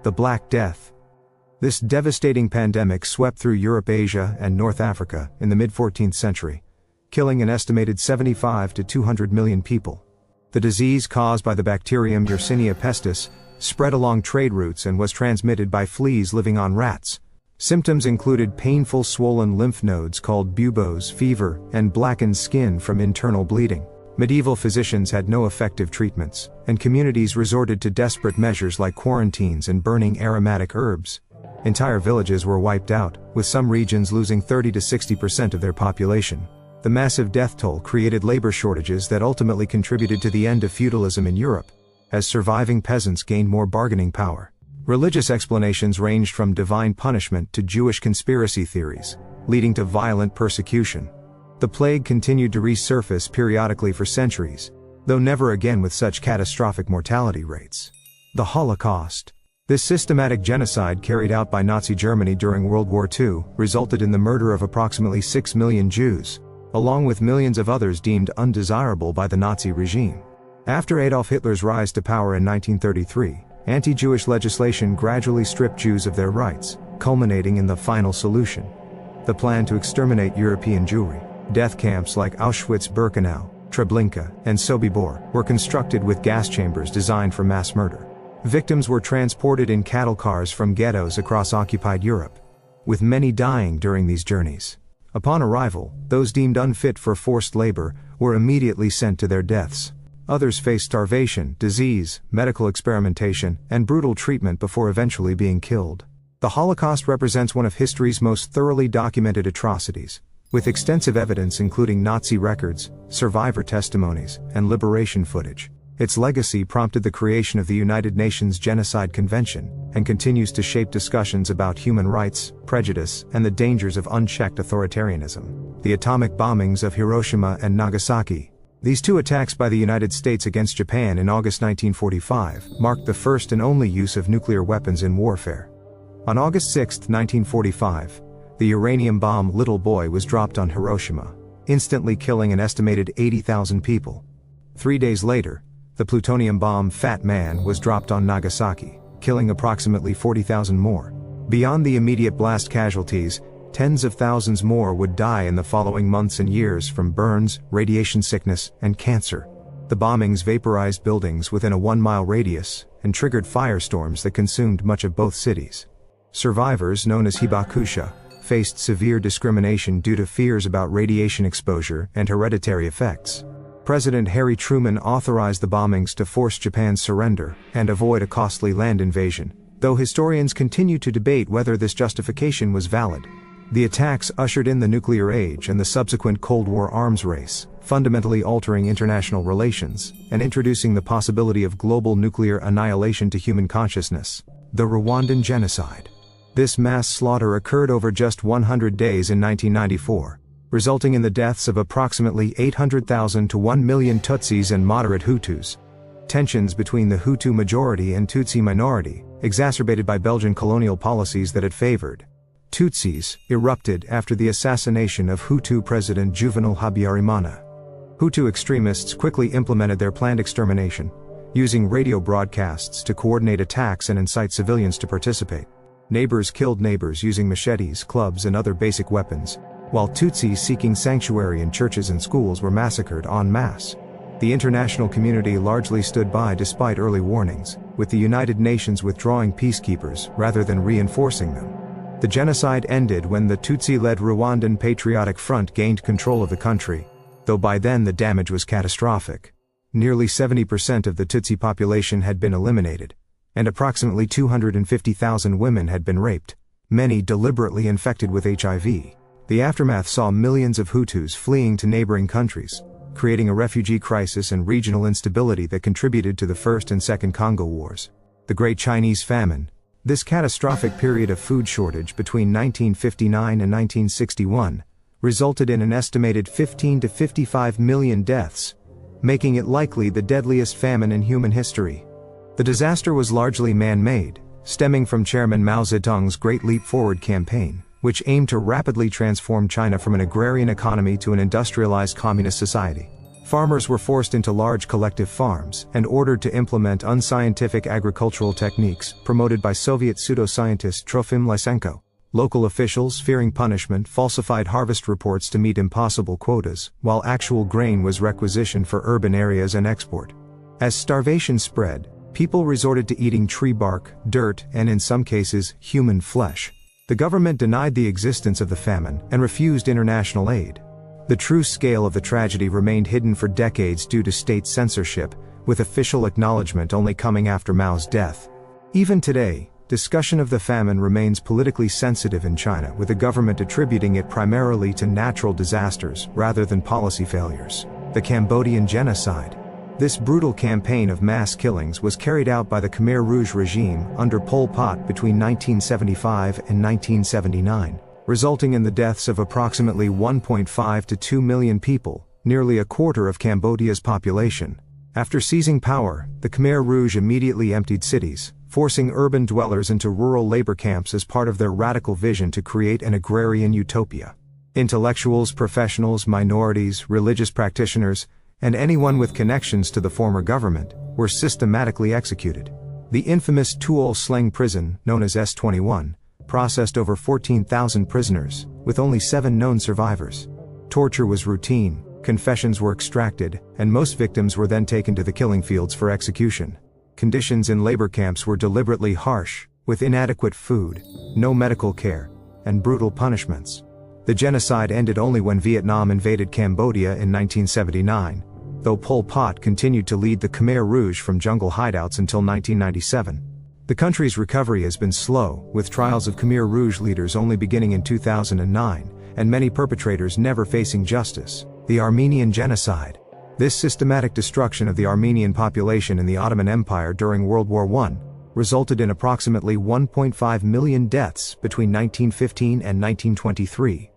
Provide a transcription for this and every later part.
The Black Death. This devastating pandemic swept through Europe, Asia, and North Africa in the mid-14th century, killing an estimated 75 to 200 million people. The disease, caused by the bacterium Yersinia pestis, spread along trade routes and was transmitted by fleas living on rats. Symptoms included painful swollen lymph nodes called buboes, fever, and blackened skin from internal bleeding. Medieval physicians had no effective treatments, and communities resorted to desperate measures like quarantines and burning aromatic herbs. Entire villages were wiped out, with some regions losing 30 to 60% of their population. The massive death toll created labor shortages that ultimately contributed to the end of feudalism in Europe, as surviving peasants gained more bargaining power. Religious explanations ranged from divine punishment to Jewish conspiracy theories, leading to violent persecution. The plague continued to resurface periodically for centuries, though never again with such catastrophic mortality rates. The Holocaust. This systematic genocide carried out by Nazi Germany during World War II resulted in the murder of approximately 6 million Jews, along with millions of others deemed undesirable by the Nazi regime. After Adolf Hitler's rise to power in 1933, anti-Jewish legislation gradually stripped Jews of their rights, culminating in the final solution: the plan to exterminate European Jewry. Death camps like Auschwitz-Birkenau, Treblinka, and Sobibor were constructed with gas chambers designed for mass murder. Victims were transported in cattle cars from ghettos across occupied Europe, with many dying during these journeys. Upon arrival, those deemed unfit for forced labor were immediately sent to their deaths. Others faced starvation, disease, medical experimentation, and brutal treatment before eventually being killed. The Holocaust represents one of history's most thoroughly documented atrocities, with extensive evidence including Nazi records, survivor testimonies, and liberation footage. Its legacy prompted the creation of the United Nations Genocide Convention, and continues to shape discussions about human rights, prejudice, and the dangers of unchecked authoritarianism. The atomic bombings of Hiroshima and Nagasaki. These two attacks by the United States against Japan in August 1945 marked the first and only use of nuclear weapons in warfare. On August 6, 1945, the uranium bomb Little Boy was dropped on Hiroshima, instantly killing an estimated 80,000 people. 3 days later, the plutonium bomb Fat Man was dropped on Nagasaki, killing approximately 40,000 more. Beyond the immediate blast casualties, tens of thousands more would die in the following months and years from burns, radiation sickness, and cancer. The bombings vaporized buildings within a 1-mile radius and triggered firestorms that consumed much of both cities. Survivors, known as hibakusha, faced severe discrimination due to fears about radiation exposure and hereditary effects. President Harry Truman authorized the bombings to force Japan's surrender and avoid a costly land invasion, though historians continue to debate whether this justification was valid. The attacks ushered in the nuclear age and the subsequent Cold War arms race, fundamentally altering international relations and introducing the possibility of global nuclear annihilation to human consciousness. The Rwandan genocide. This mass slaughter occurred over just 100 days in 1994. Resulting in the deaths of approximately 800,000 to 1 million Tutsis and moderate Hutus. Tensions between the Hutu majority and Tutsi minority, exacerbated by Belgian colonial policies that it favored Tutsis, erupted after the assassination of Hutu President Juvenal Habyarimana. Hutu extremists quickly implemented their planned extermination, using radio broadcasts to coordinate attacks and incite civilians to participate. Neighbors killed neighbors using machetes, clubs, and other basic weapons, while Tutsis seeking sanctuary in churches and schools were massacred en masse. The international community largely stood by despite early warnings, with the United Nations withdrawing peacekeepers rather than reinforcing them. The genocide ended when the Tutsi-led Rwandan Patriotic Front gained control of the country, though by then the damage was catastrophic. Nearly 70% of the Tutsi population had been eliminated, and approximately 250,000 women had been raped, many deliberately infected with HIV. The aftermath saw millions of Hutus fleeing to neighboring countries, creating a refugee crisis and regional instability that contributed to the First and Second Congo Wars. The Great Chinese Famine. This catastrophic period of food shortage between 1959 and 1961 resulted in an estimated 15 to 55 million deaths, making it likely the deadliest famine in human history. The disaster was largely man-made, stemming from Chairman Mao Zedong's Great Leap Forward campaign, which aimed to rapidly transform China from an agrarian economy to an industrialized communist society. Farmers were forced into large collective farms and ordered to implement unscientific agricultural techniques promoted by Soviet pseudoscientist Trofim Lysenko. Local officials, fearing punishment, falsified harvest reports to meet impossible quotas, while actual grain was requisitioned for urban areas and export. As starvation spread, people resorted to eating tree bark, dirt, and in some cases, human flesh. The government denied the existence of the famine and refused international aid. The true scale of the tragedy remained hidden for decades due to state censorship, with official acknowledgement only coming after Mao's death. Even today, discussion of the famine remains politically sensitive in China, with the government attributing it primarily to natural disasters rather than policy failures. The Cambodian genocide. This brutal campaign of mass killings was carried out by the Khmer Rouge regime under Pol Pot between 1975 and 1979, resulting in the deaths of approximately 1.5 to 2 million people, nearly a quarter of Cambodia's population. After seizing power, the Khmer Rouge immediately emptied cities, forcing urban dwellers into rural labor camps as part of their radical vision to create an agrarian utopia. Intellectuals, professionals, minorities, religious practitioners, and anyone with connections to the former government were systematically executed. The infamous Tuol Sleng prison, known as S21, processed over 14,000 prisoners, with only 7 known survivors. Torture was routine, confessions were extracted, and most victims were then taken to the killing fields for execution. Conditions in labor camps were deliberately harsh, with inadequate food, no medical care, and brutal punishments. The genocide ended only when Vietnam invaded Cambodia in 1979, though Pol Pot continued to lead the Khmer Rouge from jungle hideouts until 1997. The country's recovery has been slow, with trials of Khmer Rouge leaders only beginning in 2009, and many perpetrators never facing justice. The Armenian genocide. This systematic destruction of the Armenian population in the Ottoman Empire during World War I resulted in approximately 1.5 million deaths between 1915 and 1923.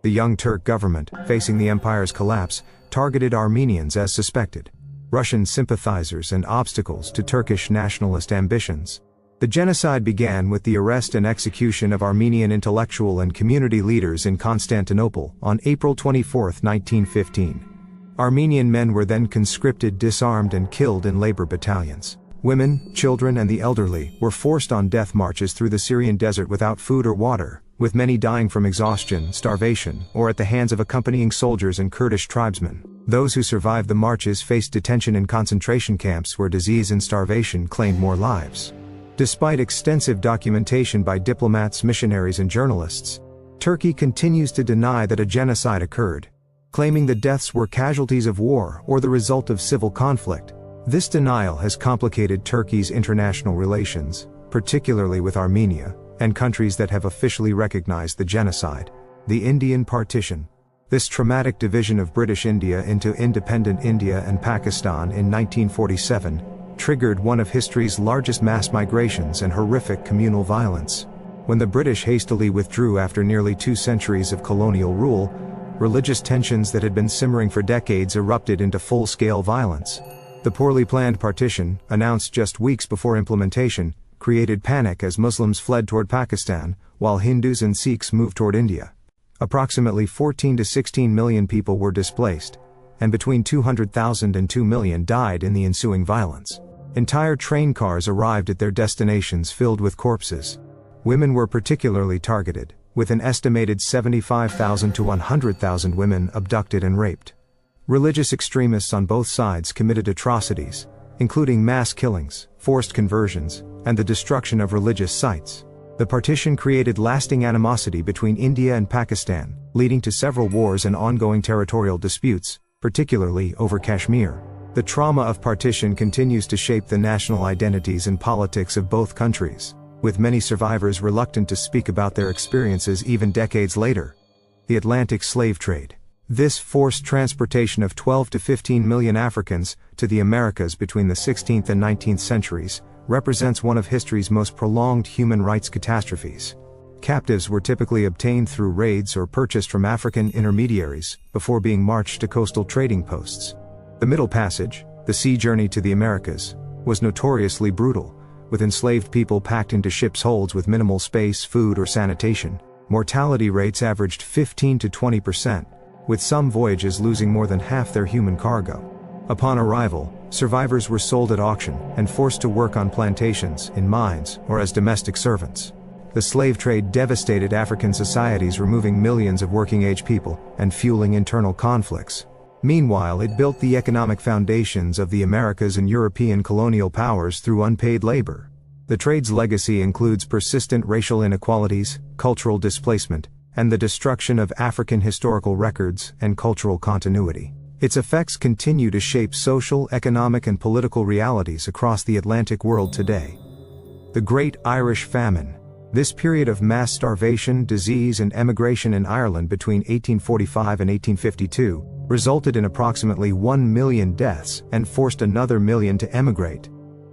The Young Turk government, facing the empire's collapse, targeted Armenians as suspected Russian sympathizers and obstacles to Turkish nationalist ambitions. The genocide began with the arrest and execution of Armenian intellectual and community leaders in Constantinople on April 24, 1915. Armenian men were then conscripted, disarmed, and killed in labor battalions. Women, children, and the elderly were forced on death marches through the Syrian desert without food or water, with many dying from exhaustion, starvation, or at the hands of accompanying soldiers and Kurdish tribesmen. Those who survived the marches faced detention in concentration camps where disease and starvation claimed more lives. Despite extensive documentation by diplomats, missionaries, and journalists, Turkey continues to deny that a genocide occurred, claiming the deaths were casualties of war or the result of civil conflict. This denial has complicated Turkey's international relations, particularly with Armenia, and countries that have officially recognized the genocide. The Indian Partition. This traumatic division of British India into independent India and Pakistan in 1947 triggered one of history's largest mass migrations and horrific communal violence. When the British hastily withdrew after nearly 2 centuries of colonial rule, religious tensions that had been simmering for decades erupted into full-scale violence. The poorly planned partition, announced just weeks before implementation, created panic as Muslims fled toward Pakistan, while Hindus and Sikhs moved toward India. Approximately 14 to 16 million people were displaced, and between 200,000 and 2 million died in the ensuing violence. Entire train cars arrived at their destinations filled with corpses. Women were particularly targeted, with an estimated 75,000 to 100,000 women abducted and raped. Religious extremists on both sides committed atrocities, including mass killings, forced conversions, and the destruction of religious sites. The partition created lasting animosity between India and Pakistan, leading to several wars and ongoing territorial disputes, particularly over Kashmir. The trauma of partition continues to shape the national identities and politics of both countries, with many survivors reluctant to speak about their experiences even decades later. The Atlantic slave trade. This forced transportation of 12 to 15 million Africans to the Americas between the 16th and 19th centuries represents one of history's most prolonged human rights catastrophes. Captives were typically obtained through raids or purchased from African intermediaries before being marched to coastal trading posts. The Middle Passage, the sea journey to the Americas, was notoriously brutal, with enslaved people packed into ships' holds with minimal space, food, or sanitation. Mortality rates averaged 15 to 20%, with some voyages losing more than half their human cargo. Upon arrival, survivors were sold at auction and forced to work on plantations, in mines, or as domestic servants. The slave trade devastated African societies, removing millions of working-age people and fueling internal conflicts. Meanwhile, it built the economic foundations of the Americas and European colonial powers through unpaid labor. The trade's legacy includes persistent racial inequalities, cultural displacement, and the destruction of African historical records and cultural continuity. Its effects continue to shape social, economic, and political realities across the Atlantic world today. The Great Irish Famine. This period of mass starvation, disease, and emigration in Ireland between 1845 and 1852 resulted in approximately 1 million deaths and forced another million to emigrate.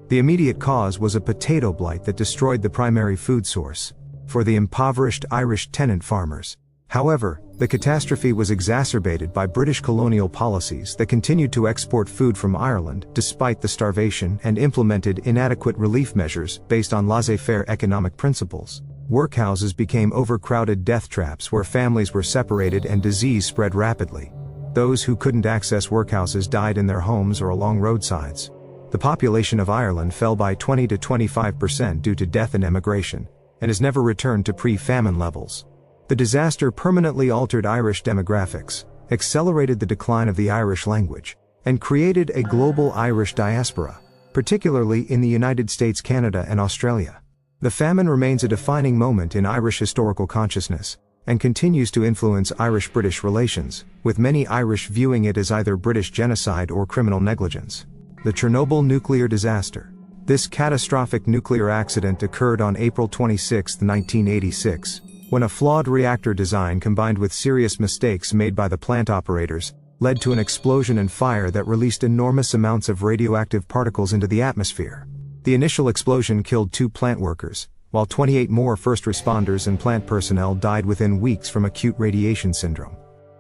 The immediate cause was a potato blight that destroyed the primary food source for the impoverished Irish tenant farmers. However, the catastrophe was exacerbated by British colonial policies that continued to export food from Ireland despite the starvation and implemented inadequate relief measures based on laissez-faire economic principles. Workhouses became overcrowded death traps where families were separated and disease spread rapidly. Those who couldn't access workhouses died in their homes or along roadsides. The population of Ireland fell by 20 to 25% due to death and emigration, and has never returned to pre-famine levels. The disaster permanently altered Irish demographics, accelerated the decline of the Irish language, and created a global Irish diaspora, particularly in the United States, Canada, and Australia. The famine remains a defining moment in Irish historical consciousness, and continues to influence Irish-British relations, with many Irish viewing it as either British genocide or criminal negligence. The Chernobyl nuclear disaster. This catastrophic nuclear accident occurred on April 26, 1986, when a flawed reactor design combined with serious mistakes made by the plant operators led to an explosion and fire that released enormous amounts of radioactive particles into the atmosphere. The initial explosion killed 2 plant workers, while 28 more first responders and plant personnel died within weeks from acute radiation syndrome.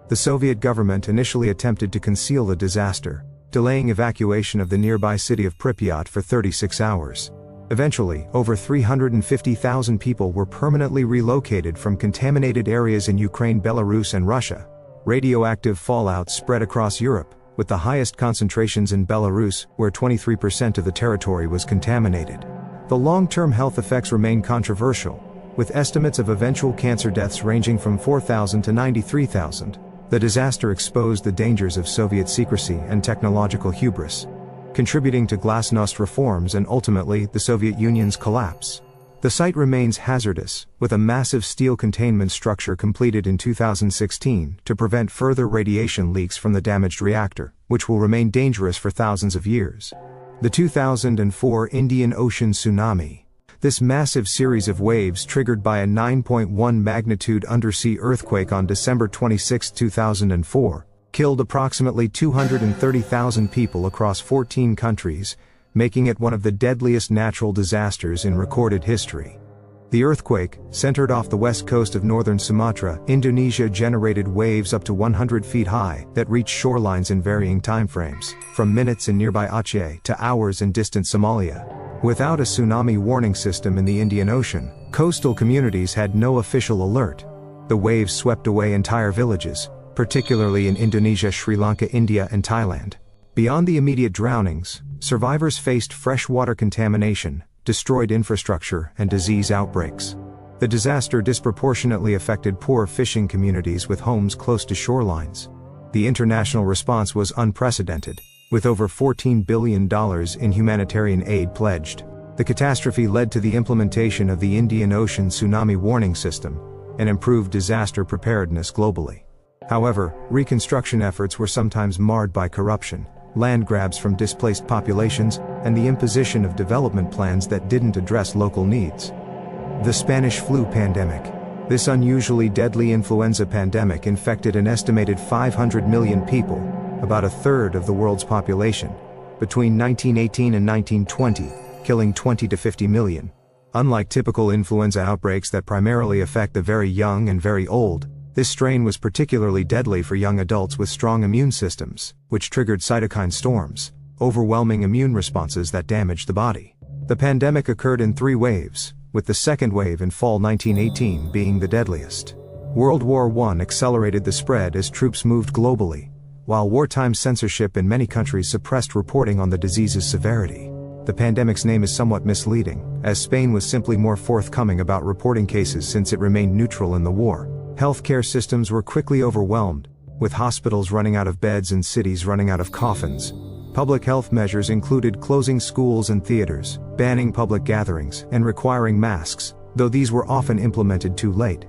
The Soviet government initially attempted to conceal the disaster, delaying evacuation of the nearby city of Pripyat for 36 hours. Eventually, over 350,000 people were permanently relocated from contaminated areas in Ukraine, Belarus, and Russia. Radioactive fallout spread across Europe, with the highest concentrations in Belarus, where 23% of the territory was contaminated. The long-term health effects remain controversial, with estimates of eventual cancer deaths ranging from 4,000 to 93,000. The disaster exposed the dangers of Soviet secrecy and technological hubris, contributing to glasnost reforms and ultimately the Soviet Union's collapse. The site remains hazardous, with a massive steel containment structure completed in 2016 to prevent further radiation leaks from the damaged reactor, which will remain dangerous for thousands of years. The 2004 Indian Ocean tsunami. This massive series of waves triggered by a 9.1 magnitude undersea earthquake on December 26, 2004, killed approximately 230,000 people across 14 countries, making it one of the deadliest natural disasters in recorded history. The earthquake, centered off the west coast of northern Sumatra, Indonesia, generated waves up to 100 feet high that reached shorelines in varying timeframes, from minutes in nearby Aceh to hours in distant Somalia. Without a tsunami warning system in the Indian Ocean, coastal communities had no official alert. The waves swept away entire villages, particularly in Indonesia, Sri Lanka, India, and Thailand. Beyond the immediate drownings, survivors faced freshwater contamination, destroyed infrastructure, and disease outbreaks. The disaster disproportionately affected poor fishing communities with homes close to shorelines. The international response was unprecedented, with over $14 billion in humanitarian aid pledged. The catastrophe led to the implementation of the Indian Ocean Tsunami Warning System and improved disaster preparedness globally. However, reconstruction efforts were sometimes marred by corruption, land grabs from displaced populations, and the imposition of development plans that didn't address local needs. The Spanish flu pandemic. This unusually deadly influenza pandemic infected an estimated 500 million people, about a third of the world's population, between 1918 and 1920, killing 20 to 50 million. Unlike typical influenza outbreaks that primarily affect the very young and very old, this strain was particularly deadly for young adults with strong immune systems, which triggered cytokine storms, overwhelming immune responses that damaged the body. The pandemic occurred in 3 waves, with the second wave in fall 1918 being the deadliest. World War I accelerated the spread as troops moved globally, while wartime censorship in many countries suppressed reporting on the disease's severity. The pandemic's name is somewhat misleading, as Spain was simply more forthcoming about reporting cases since it remained neutral in the war. Healthcare systems were quickly overwhelmed, with hospitals running out of beds and cities running out of coffins. Public health measures included closing schools and theaters, banning public gatherings, and requiring masks, though these were often implemented too late.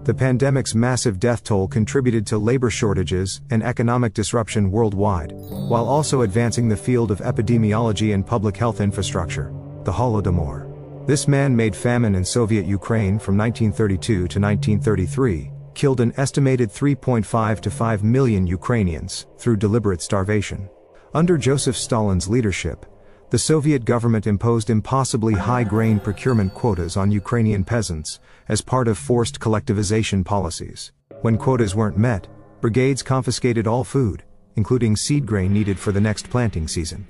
The pandemic's massive death toll contributed to labor shortages and economic disruption worldwide, while also advancing the field of epidemiology and public health infrastructure. The Holodomor. This man-made famine in Soviet Ukraine from 1932 to 1933 killed an estimated 3.5 to 5 million Ukrainians through deliberate starvation. Under Joseph Stalin's leadership, the Soviet government imposed impossibly high grain procurement quotas on Ukrainian peasants as part of forced collectivization policies. When quotas weren't met, brigades confiscated all food, including seed grain needed for the next planting season.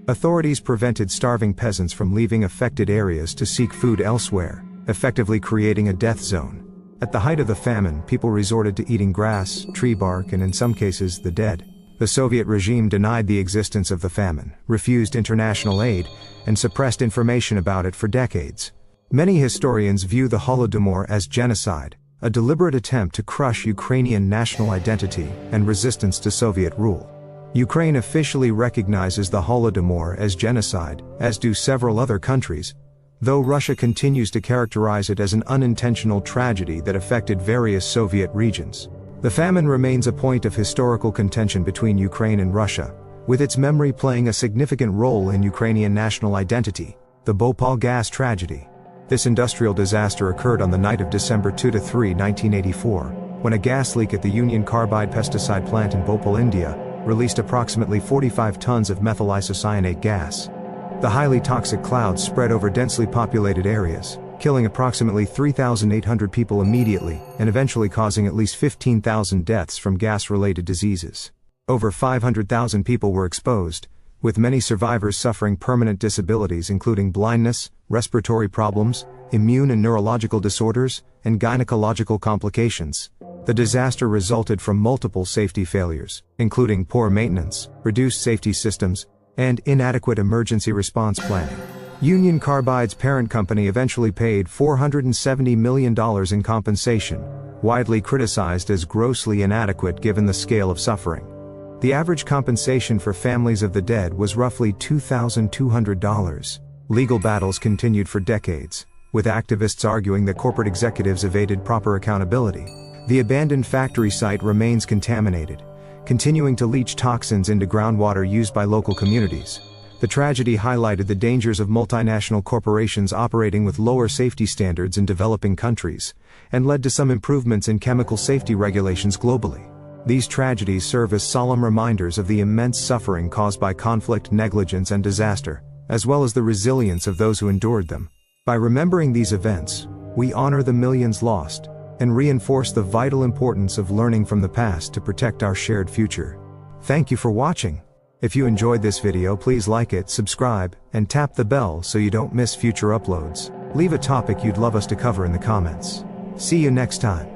Authorities prevented starving peasants from leaving affected areas to seek food elsewhere, effectively creating a death zone. At the height of the famine, people resorted to eating grass, tree bark, and in some cases, the dead. The Soviet regime denied the existence of the famine, refused international aid, and suppressed information about it for decades. Many historians view the Holodomor as genocide, a deliberate attempt to crush Ukrainian national identity and resistance to Soviet rule. Ukraine officially recognizes the Holodomor as genocide, as do several other countries, though Russia continues to characterize it as an unintentional tragedy that affected various Soviet regions. The famine remains a point of historical contention between Ukraine and Russia, with its memory playing a significant role in Ukrainian national identity. The Bhopal gas tragedy. This industrial disaster occurred on the night of December 2–3, 1984, when a gas leak at the Union Carbide pesticide plant in Bhopal, India, released approximately 45 tons of methyl isocyanate gas. The highly toxic clouds spread over densely populated areas, killing approximately 3,800 people immediately, and eventually causing at least 15,000 deaths from gas-related diseases. Over 500,000 people were exposed, with many survivors suffering permanent disabilities including blindness, respiratory problems, immune and neurological disorders, and gynecological complications. The disaster resulted from multiple safety failures, including poor maintenance, reduced safety systems, and inadequate emergency response planning. Union Carbide's parent company eventually paid $470 million in compensation, widely criticized as grossly inadequate given the scale of suffering. The average compensation for families of the dead was roughly $2,200. Legal battles continued for decades, with activists arguing that corporate executives evaded proper accountability. The abandoned factory site remains contaminated, continuing to leach toxins into groundwater used by local communities. The tragedy highlighted the dangers of multinational corporations operating with lower safety standards in developing countries, and led to some improvements in chemical safety regulations globally. These tragedies serve as solemn reminders of the immense suffering caused by conflict, negligence, and disaster, as well as the resilience of those who endured them. By remembering these events, we honor the millions lost, and reinforce the vital importance of learning from the past to protect our shared future. Thank you for watching. If you enjoyed this video, please like it, subscribe, and tap the bell so you don't miss future uploads. Leave a topic you'd love us to cover in the comments. See you next time.